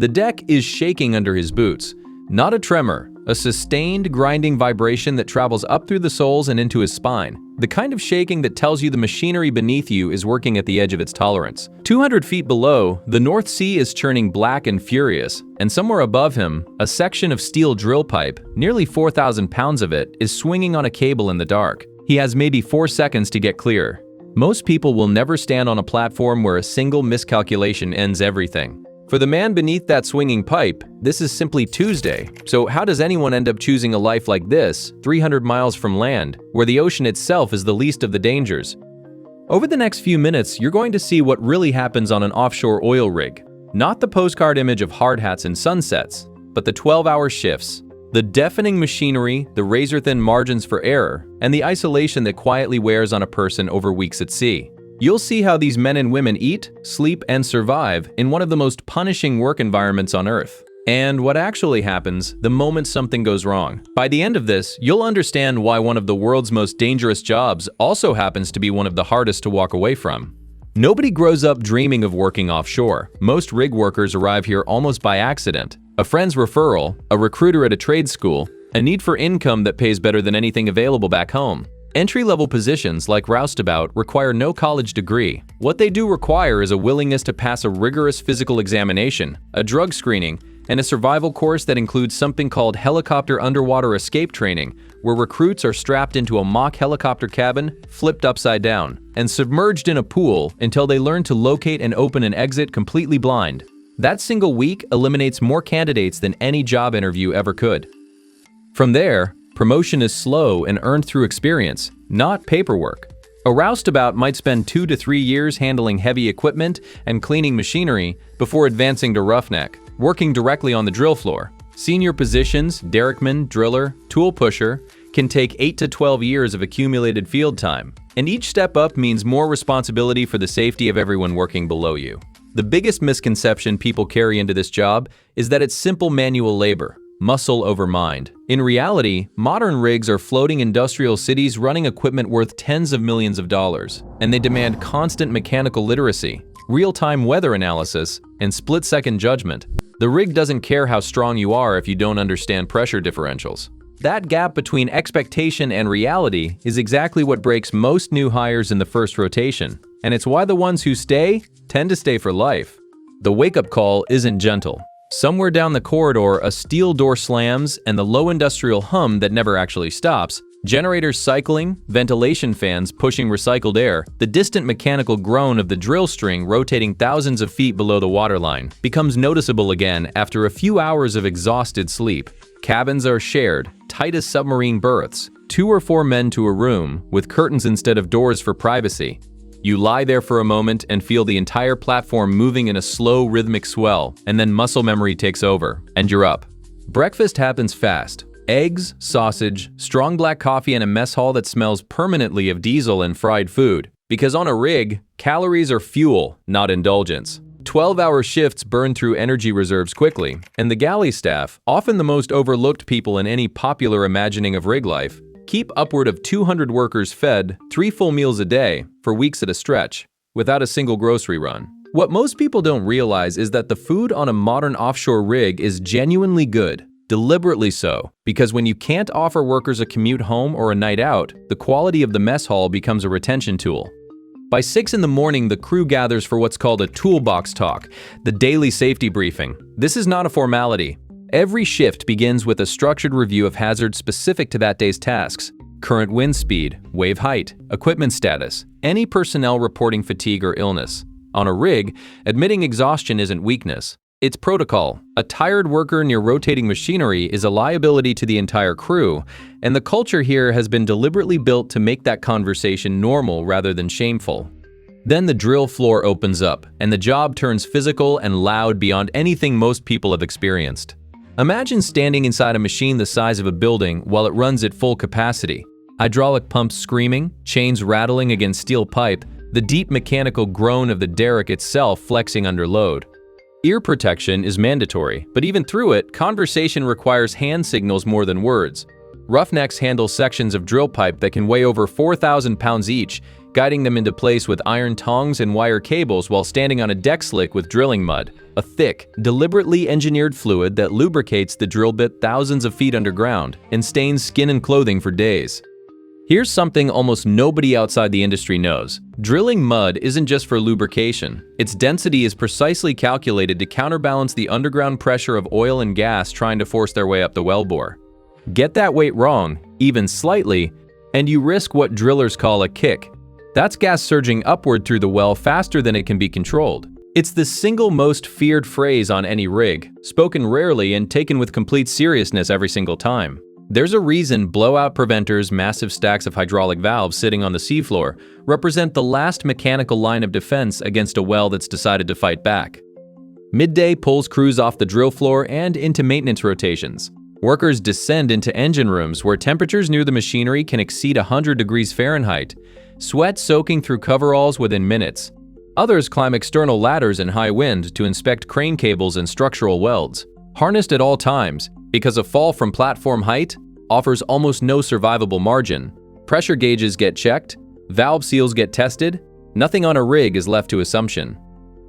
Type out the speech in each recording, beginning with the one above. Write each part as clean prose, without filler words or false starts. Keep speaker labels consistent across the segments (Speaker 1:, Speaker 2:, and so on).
Speaker 1: The deck is shaking under his boots. Not a tremor, a sustained grinding vibration that travels up through the soles and into his spine. The kind of shaking that tells you the machinery beneath you is working at the edge of its tolerance. 200 feet below, the North Sea is churning black and furious, and somewhere above him, a section of steel drill pipe, nearly 4,000 pounds of it, is swinging on a cable in the dark. He has maybe 4 seconds to get clear. Most people will never stand on a platform where a single miscalculation ends everything. For the man beneath that swinging pipe, this is simply Tuesday. So how does anyone end up choosing a life like this, 300 miles from land, where the ocean itself is the least of the dangers? Over the next few minutes, you're going to see what really happens on an offshore oil rig. Not the postcard image of hard hats and sunsets, but the 12-hour shifts, the deafening machinery, the razor-thin margins for error, and the isolation that quietly wears on a person over weeks at sea. You'll see how these men and women eat, sleep, and survive in one of the most punishing work environments on Earth. And what actually happens the moment something goes wrong. By the end of this, you'll understand why one of the world's most dangerous jobs also happens to be one of the hardest to walk away from. Nobody grows up dreaming of working offshore. Most rig workers arrive here almost by accident. A friend's referral, a recruiter at a trade school, a need for income that pays better than anything available back home. Entry-level positions like roustabout require no college degree. What they do require is a willingness to pass a rigorous physical examination, a drug screening, and a survival course that includes something called helicopter underwater escape training, where recruits are strapped into a mock helicopter cabin, flipped upside down, and submerged in a pool until they learn to locate and open an exit completely blind. That single week eliminates more candidates than any job interview ever could. From there, promotion is slow and earned through experience, not paperwork. A roustabout might spend 2 to 3 years handling heavy equipment and cleaning machinery before advancing to roughneck, working directly on the drill floor. Senior positions, derrickman, driller, tool pusher, can take 8 to 12 years of accumulated field time, and each step up means more responsibility for the safety of everyone working below you. The biggest misconception people carry into this job is that it's simple manual labor. Muscle over mind. In reality, modern rigs are floating industrial cities running equipment worth tens of millions of dollars, and they demand constant mechanical literacy, real-time weather analysis, and split-second judgment. The rig doesn't care how strong you are if you don't understand pressure differentials. That gap between expectation and reality is exactly what breaks most new hires in the first rotation, and it's why the ones who stay tend to stay for life. The wake-up call isn't gentle. Somewhere down the corridor, a steel door slams, and the low industrial hum that never actually stops, generators cycling, ventilation fans pushing recycled air, the distant mechanical groan of the drill string rotating thousands of feet below the waterline becomes noticeable again after a few hours of exhausted sleep. Cabins are shared, tight as submarine berths, 2 or 4 men to a room, with curtains instead of doors for privacy. You lie there for a moment and feel the entire platform moving in a slow rhythmic swell, and then muscle memory takes over, and you're up. Breakfast happens fast. Eggs, sausage, strong black coffee, and a mess hall that smells permanently of diesel and fried food. Because on a rig, calories are fuel, not indulgence. 12-hour shifts burn through energy reserves quickly, and the galley staff, often the most overlooked people in any popular imagining of rig life, keep upward of 200 workers fed 3 full meals a day for weeks at a stretch, without a single grocery run. What most people don't realize is that the food on a modern offshore rig is genuinely good, deliberately so, because when you can't offer workers a commute home or a night out, the quality of the mess hall becomes a retention tool. By 6 in the morning, the crew gathers for what's called a toolbox talk, the daily safety briefing. This is not a formality. Every shift begins with a structured review of hazards specific to that day's tasks: current wind speed, wave height, equipment status, any personnel reporting fatigue or illness. On a rig, admitting exhaustion isn't weakness. It's protocol. A tired worker near rotating machinery is a liability to the entire crew, and the culture here has been deliberately built to make that conversation normal rather than shameful. Then the drill floor opens up, and the job turns physical and loud beyond anything most people have experienced. Imagine standing inside a machine the size of a building while it runs at full capacity. Hydraulic pumps screaming, chains rattling against steel pipe, the deep mechanical groan of the derrick itself flexing under load. Ear protection is mandatory, but even through it, conversation requires hand signals more than words. Roughnecks handle sections of drill pipe that can weigh over 4,000 pounds each, guiding them into place with iron tongs and wire cables while standing on a deck slick with drilling mud, a thick, deliberately engineered fluid that lubricates the drill bit thousands of feet underground and stains skin and clothing for days. Here's something almost nobody outside the industry knows. Drilling mud isn't just for lubrication. Its density is precisely calculated to counterbalance the underground pressure of oil and gas trying to force their way up the wellbore. Get that weight wrong, even slightly, and you risk what drillers call a kick. That's gas surging upward through the well faster than it can be controlled. It's the single most feared phrase on any rig, spoken rarely and taken with complete seriousness every single time. There's a reason blowout preventers, massive stacks of hydraulic valves sitting on the seafloor, represent the last mechanical line of defense against a well that's decided to fight back. Midday pulls crews off the drill floor and into maintenance rotations. Workers descend into engine rooms where temperatures near the machinery can exceed 100 degrees Fahrenheit, sweat soaking through coveralls within minutes. Others climb external ladders in high wind to inspect crane cables and structural welds, harnessed at all times, because a fall from platform height offers almost no survivable margin. Pressure gauges get checked, valve seals get tested, nothing on a rig is left to assumption.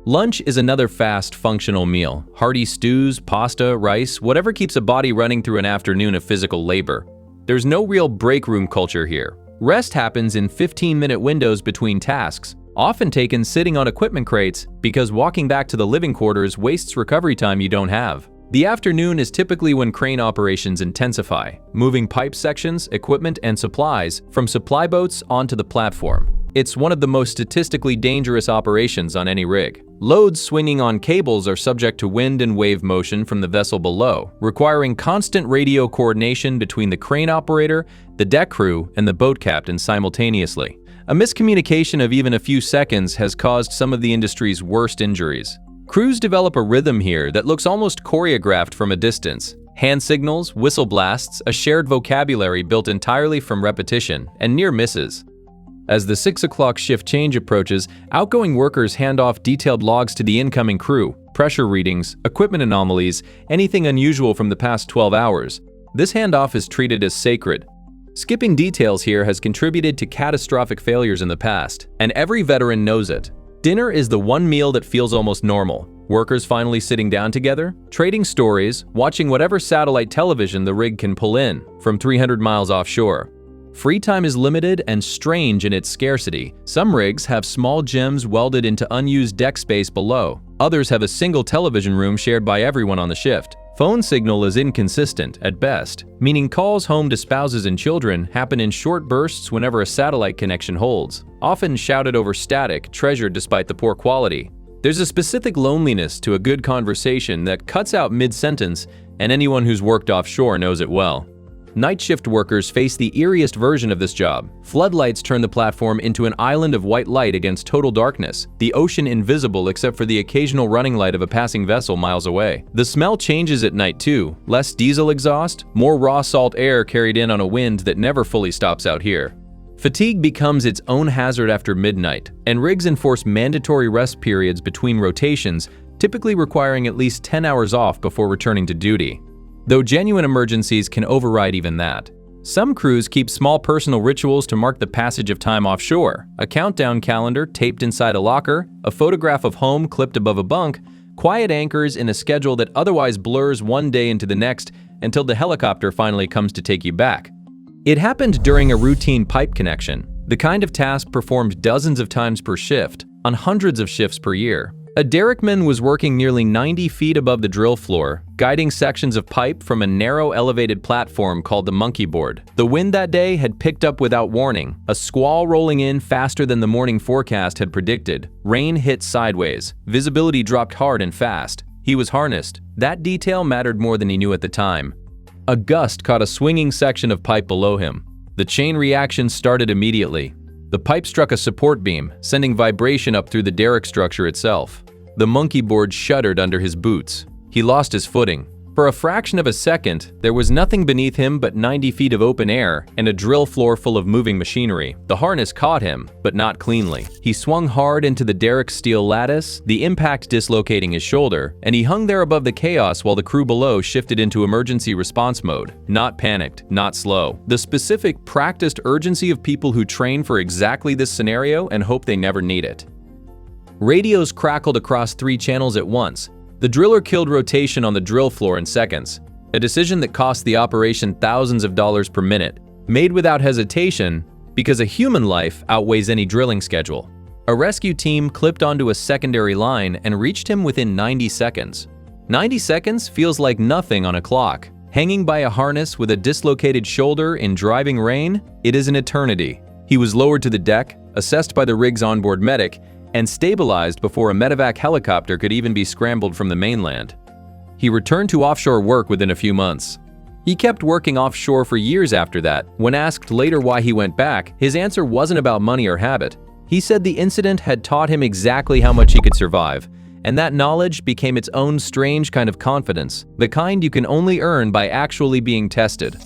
Speaker 1: Lunch is another fast, functional meal. Hearty stews, pasta, rice, whatever keeps a body running through an afternoon of physical labor. There's no real break room culture here. Rest happens in 15-minute windows between tasks, often taken sitting on equipment crates because walking back to the living quarters wastes recovery time you don't have. The afternoon is typically when crane operations intensify, moving pipe sections, equipment, and supplies from supply boats onto the platform. It's one of the most statistically dangerous operations on any rig. Loads swinging on cables are subject to wind and wave motion from the vessel below, requiring constant radio coordination between the crane operator, the deck crew, and the boat captain simultaneously. A miscommunication of even a few seconds has caused some of the industry's worst injuries. Crews develop a rhythm here that looks almost choreographed from a distance. Hand signals, whistle blasts, a shared vocabulary built entirely from repetition and near misses. As the 6 o'clock shift change approaches, outgoing workers hand off detailed logs to the incoming crew, pressure readings, equipment anomalies, anything unusual from the past 12 hours. This handoff is treated as sacred. Skipping details here has contributed to catastrophic failures in the past, and every veteran knows it. Dinner is the one meal that feels almost normal. Workers finally sitting down together, trading stories, watching whatever satellite television the rig can pull in from 300 miles offshore. Free time is limited and strange in its scarcity. Some rigs have small gyms welded into unused deck space below. Others have a single television room shared by everyone on the shift. Phone signal is inconsistent at best, meaning calls home to spouses and children happen in short bursts whenever a satellite connection holds, often shouted over static, treasured despite the poor quality. There's a specific loneliness to a good conversation that cuts out mid-sentence, and anyone who's worked offshore knows it well. Night shift workers face the eeriest version of this job. Floodlights turn the platform into an island of white light against total darkness, the ocean invisible except for the occasional running light of a passing vessel miles away. The smell changes at night too. Less diesel exhaust, more raw salt air carried in on a wind that never fully stops out here. Fatigue becomes its own hazard after midnight, and rigs enforce mandatory rest periods between rotations, typically requiring at least 10 hours off before returning to duty. Though genuine emergencies can override even that. Some crews keep small personal rituals to mark the passage of time offshore, a countdown calendar taped inside a locker, a photograph of home clipped above a bunk, quiet anchors in a schedule that otherwise blurs one day into the next until the helicopter finally comes to take you back. It happened during a routine pipe connection, the kind of task performed dozens of times per shift, on hundreds of shifts per year. A derrickman was working nearly 90 feet above the drill floor, guiding sections of pipe from a narrow elevated platform called the monkey board. The wind that day had picked up without warning, a squall rolling in faster than the morning forecast had predicted. Rain hit sideways. Visibility dropped hard and fast. He was harnessed. That detail mattered more than he knew at the time. A gust caught a swinging section of pipe below him. The chain reaction started immediately. The pipe struck a support beam, sending vibration up through the derrick structure itself. The monkey board shuddered under his boots. He lost his footing. For a fraction of a second, there was nothing beneath him but 90 feet of open air and a drill floor full of moving machinery. The harness caught him, but not cleanly. He swung hard into the derrick steel lattice, the impact dislocating his shoulder, and he hung there above the chaos while the crew below shifted into emergency response mode. Not panicked, not slow. The specific, practiced urgency of people who train for exactly this scenario and hope they never need it. Radios crackled across 3 channels at once. The driller killed rotation on the drill floor in seconds, a decision that cost the operation thousands of dollars per minute, made without hesitation because a human life outweighs any drilling schedule. A rescue team clipped onto a secondary line and reached him within 90 seconds. 90 seconds feels like nothing on a clock. Hanging by a harness with a dislocated shoulder in driving rain, it is an eternity. He was lowered to the deck, assessed by the rig's onboard medic, and stabilized before a medevac helicopter could even be scrambled from the mainland. He returned to offshore work within a few months. He kept working offshore for years after that. When asked later why he went back, his answer wasn't about money or habit. He said the incident had taught him exactly how much he could survive, and that knowledge became its own strange kind of confidence, the kind you can only earn by actually being tested.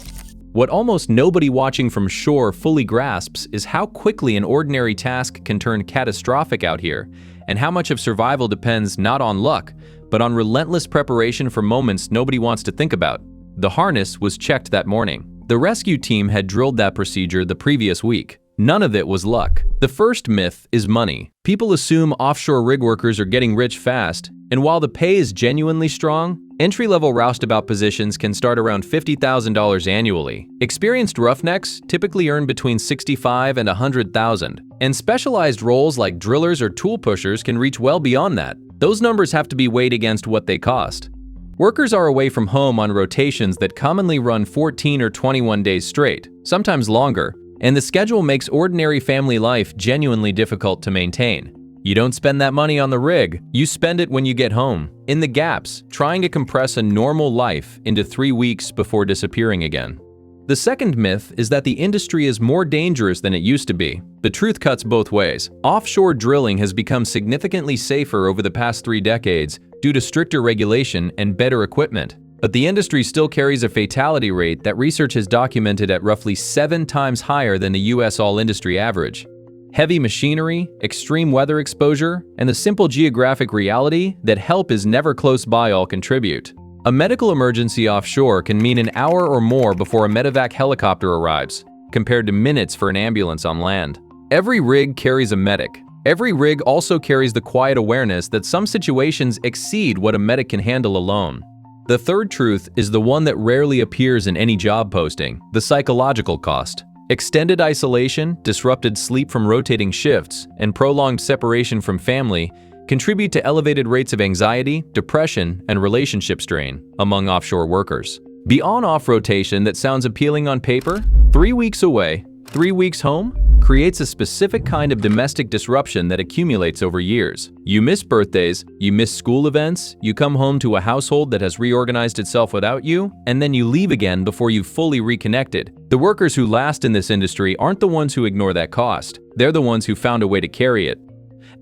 Speaker 1: What almost nobody watching from shore fully grasps is how quickly an ordinary task can turn catastrophic out here, and how much of survival depends not on luck, but on relentless preparation for moments nobody wants to think about. The harness was checked that morning. The rescue team had drilled that procedure the previous week. None of it was luck. The first myth is money. People assume offshore rig workers are getting rich fast, and while the pay is genuinely strong, entry-level roustabout positions can start around $50,000 annually. Experienced roughnecks typically earn between $65,000 and $100,000, and specialized roles like drillers or tool pushers can reach well beyond that. Those numbers have to be weighed against what they cost. Workers are away from home on rotations that commonly run 14 or 21 days straight, sometimes longer, and the schedule makes ordinary family life genuinely difficult to maintain. You don't spend that money on the rig, you spend it when you get home, in the gaps, trying to compress a normal life into 3 weeks before disappearing again. The second myth is that the industry is more dangerous than it used to be. The truth cuts both ways. Offshore drilling has become significantly safer over the past 3 decades due to stricter regulation and better equipment. But the industry still carries a fatality rate that research has documented at roughly 7 times higher than the US all-industry average. Heavy machinery, extreme weather exposure, and the simple geographic reality that help is never close by all contribute. A medical emergency offshore can mean an hour or more before a medevac helicopter arrives, compared to minutes for an ambulance on land. Every rig carries a medic. Every rig also carries the quiet awareness that some situations exceed what a medic can handle alone. The third truth is the one that rarely appears in any job posting: the psychological cost. Extended isolation, disrupted sleep from rotating shifts, and prolonged separation from family contribute to elevated rates of anxiety, depression, and relationship strain among offshore workers. Beyond off-rotation that sounds appealing on paper, 3 weeks away, 3 weeks home, creates a specific kind of domestic disruption that accumulates over years. You miss birthdays, you miss school events, you come home to a household that has reorganized itself without you, and then you leave again before you've fully reconnected. The workers who last in this industry aren't the ones who ignore that cost. They're the ones who found a way to carry it.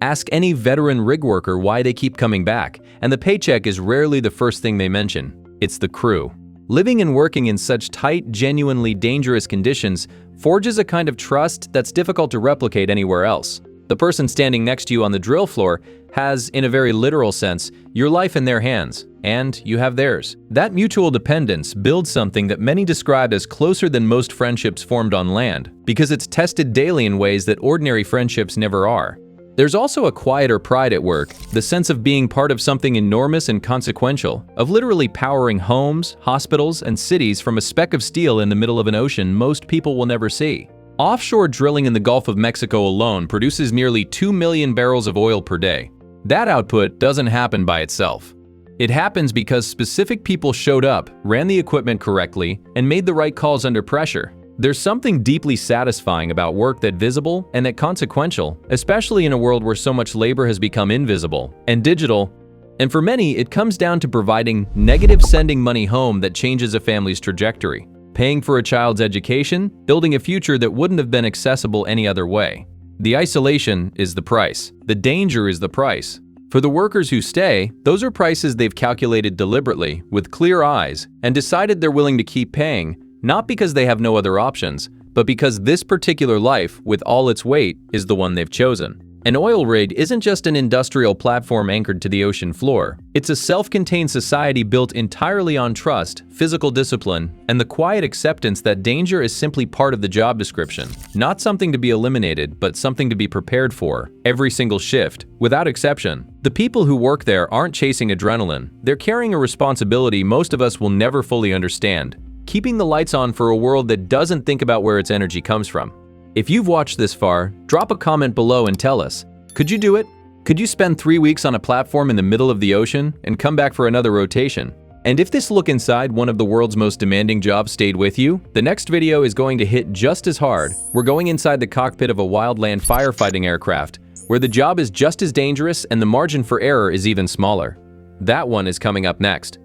Speaker 1: Ask any veteran rig worker why they keep coming back, and the paycheck is rarely the first thing they mention. It's the crew. Living and working in such tight, genuinely dangerous conditions forges a kind of trust that's difficult to replicate anywhere else. The person standing next to you on the drill floor has, in a very literal sense, your life in their hands, and you have theirs. That mutual dependence builds something that many describe as closer than most friendships formed on land, because it's tested daily in ways that ordinary friendships never are. There's also a quieter pride at work, the sense of being part of something enormous and consequential, of literally powering homes, hospitals, and cities from a speck of steel in the middle of an ocean most people will never see. Offshore drilling in the Gulf of Mexico alone produces nearly 2 million barrels of oil per day. That output doesn't happen by itself. It happens because specific people showed up, ran the equipment correctly, and made the right calls under pressure. There's something deeply satisfying about work that's visible and that consequential, especially in a world where so much labor has become invisible and digital. And for many, it comes down to providing negative sending money home that changes a family's trajectory, paying for a child's education, building a future that wouldn't have been accessible any other way. The isolation is the price. The danger is the price. For the workers who stay, those are prices they've calculated deliberately, with clear eyes, and decided they're willing to keep paying, not because they have no other options, but because this particular life, with all its weight, is the one they've chosen. An oil rig isn't just an industrial platform anchored to the ocean floor. It's a self-contained society built entirely on trust, physical discipline, and the quiet acceptance that danger is simply part of the job description. Not something to be eliminated, but something to be prepared for, every single shift, without exception. The people who work there aren't chasing adrenaline. They're carrying a responsibility most of us will never fully understand. Keeping the lights on for a world that doesn't think about where its energy comes from. If you've watched this far, drop a comment below and tell us, could you do it? Could you spend 3 weeks on a platform in the middle of the ocean and come back for another rotation? And if this look inside one of the world's most demanding jobs stayed with you, the next video is going to hit just as hard. We're going inside the cockpit of a wildland firefighting aircraft, where the job is just as dangerous and the margin for error is even smaller. That one is coming up next.